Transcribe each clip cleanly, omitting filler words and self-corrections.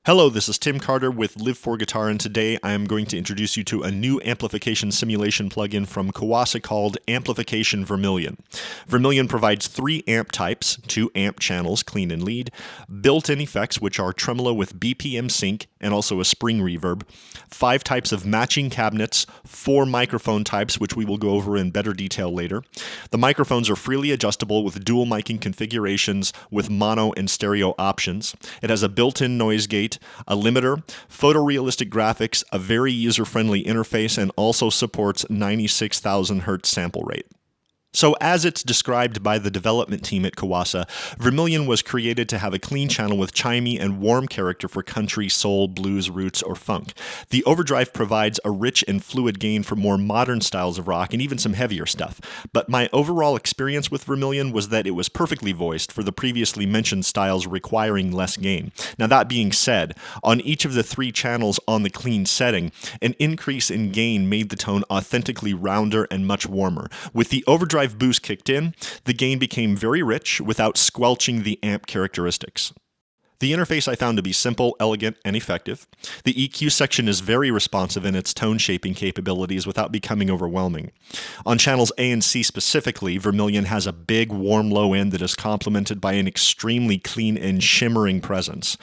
Hello, this is Tim Carter with Live for Guitar, and today I am going to introduce you to a new amplification simulation plugin from Kuassa called Amplification Vermilion. Vermilion provides 3 amp types, 2 amp channels, clean and lead, built-in effects which are tremolo with BPM sync and also a spring reverb, 5 types of matching cabinets, 4 microphone types which we will go over in better detail later. The microphones are freely adjustable with dual miking configurations with mono and stereo options. It has a built-in noise gate, a limiter, photorealistic graphics, a very user-friendly interface, and also supports 96,000 Hz sample rate. So as it's described by the development team at Kuassa, Vermilion was created to have a clean channel with chimey and warm character for country, soul, blues, roots, or funk. The overdrive provides a rich and fluid gain for more modern styles of rock and even some heavier stuff. But my overall experience with Vermilion was that it was perfectly voiced for the previously mentioned styles requiring less gain. Now that being said, on each of the 3 channels on the clean setting, an increase in gain made the tone authentically rounder and much warmer. With the overdrive boost kicked in, the gain became very rich without squelching the amp characteristics. The interface I found to be simple, elegant, and effective. The EQ section is very responsive in its tone shaping capabilities without becoming overwhelming. On channels A and C specifically, Vermilion has a big, warm low end that is complemented by an extremely clean and shimmering presence.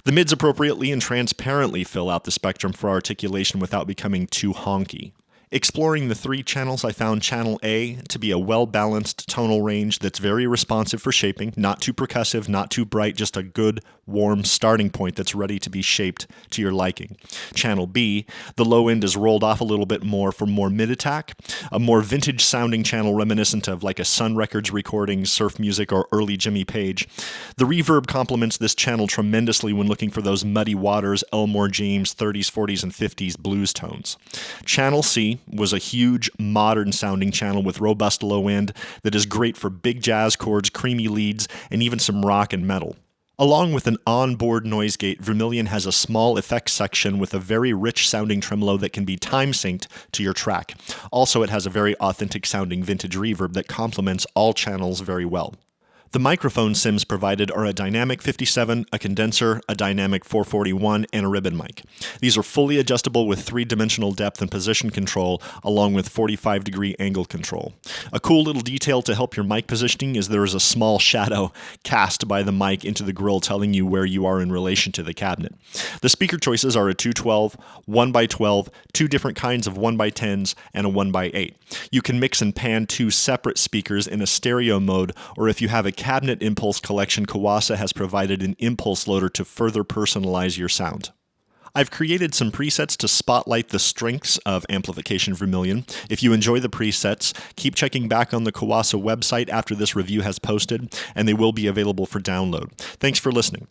The mids appropriately and transparently fill out the spectrum for articulation without becoming too honky. Exploring the 3 channels, I found channel A to be a well-balanced tonal range that's very responsive for shaping, not too percussive, not too bright, just a good, warm starting point that's ready to be shaped to your liking. Channel B, the low end is rolled off a little bit more for more mid-attack, a more vintage-sounding channel reminiscent of like a Sun Records recording, surf music, or early Jimmy Page. The reverb complements this channel tremendously when looking for those Muddy Waters, Elmore James 30s, 40s, and 50s blues tones. Channel C was a huge, modern-sounding channel with robust low end that is great for big jazz chords, creamy leads, and even some rock and metal. Along with an onboard noise gate, Vermilion has a small effects section with a very rich-sounding tremolo that can be time-synced to your track. Also, it has a very authentic-sounding vintage reverb that complements all channels very well. The microphone sims provided are a dynamic 57, a condenser, a dynamic 441, and a ribbon mic. These are fully adjustable with 3-dimensional depth and position control, along with 45-degree angle control. A cool little detail to help your mic positioning is there is a small shadow cast by the mic into the grill telling you where you are in relation to the cabinet. The speaker choices are a 212, 1x12, 2 different kinds of 1x10s, and a 1x8. You can mix and pan 2 separate speakers in a stereo mode, or if you have a cabinet impulse collection, Kuassa has provided an impulse loader to further personalize your sound. I've created some presets to spotlight the strengths of Amplification Vermilion. If you enjoy the presets, keep checking back on the Kuassa website after this review has posted, and they will be available for download. Thanks for listening.